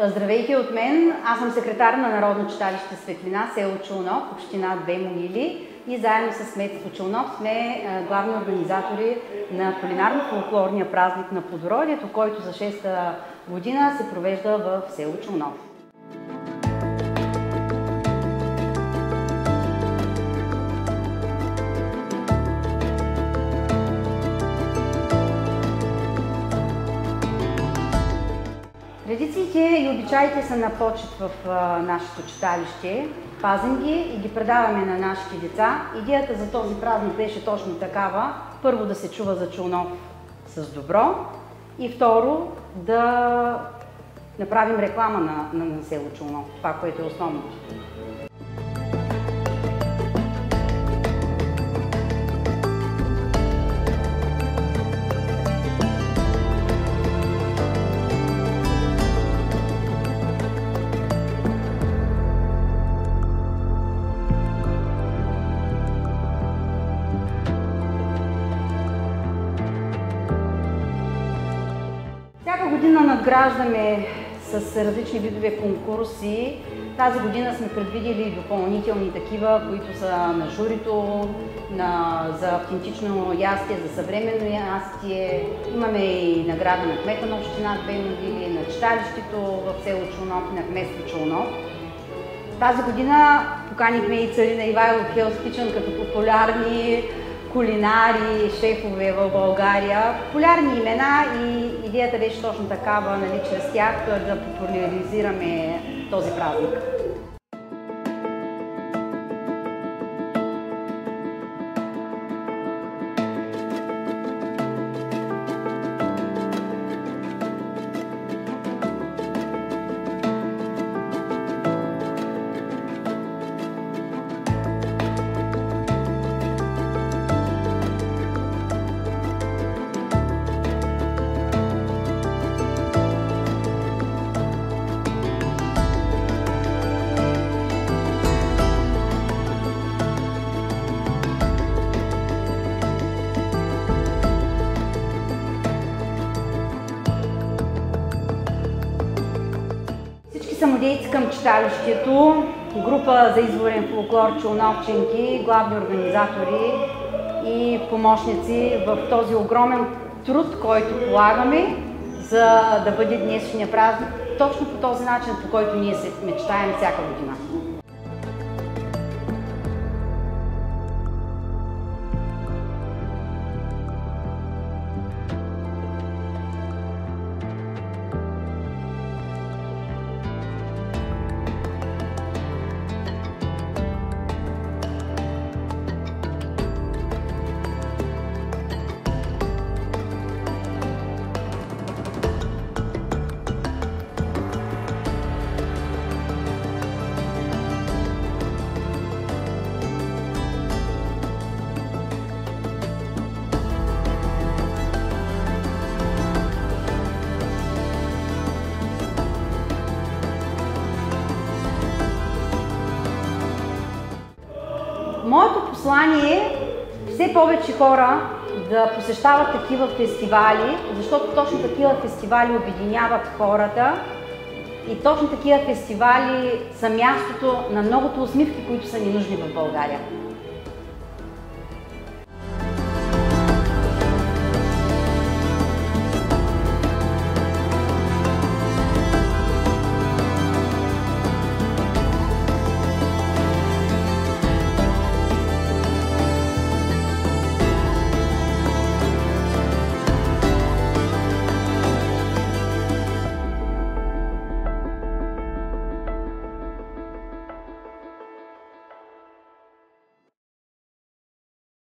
Здравейте от мен! Аз съм секретар на Народно читалище Светлина, село Челнов, община Две могили, и заедно с кметство Челнов сме главни организатори на кулинарно-фолклорния празник на плодородието, който за 6-та година се провежда в село Челнов. Традициите и обичаите са на почет в нашето читалище. Пазим ги и ги предаваме на нашите деца. Идеята за този празник беше точно такава. Първо, да се чува за Челнов с добро, и второ, да направим реклама на село Челнов, това, което е основното. Всяка година надграждаме с различни видове конкурси. Тази година сме предвидили допълнителни такива, които са на журито, за автентично ястие, за съвременно ястие. Имаме и награда на кмета на община Две могили, на читалището в село Челнов и на кметство Челнов. Тази година поканихме и Царина Ивайло Hell's Kitchen като популярни кулинари, шефове в България. Популярни имена, и идеята беше точно такава, чрез тях да популяризираме този празник. Самодейци към читалището, група за изворен фолклор челновченки, главни организатори и помощници в този огромен труд, който полагаме, за да бъде днешния празник точно по този начин, по който ние се мечтаем всяка година. Моето послание е все повече хора да посещават такива фестивали, защото точно такива фестивали обединяват хората и точно такива фестивали са мястото на многото усмивки, които са ни нужни в България.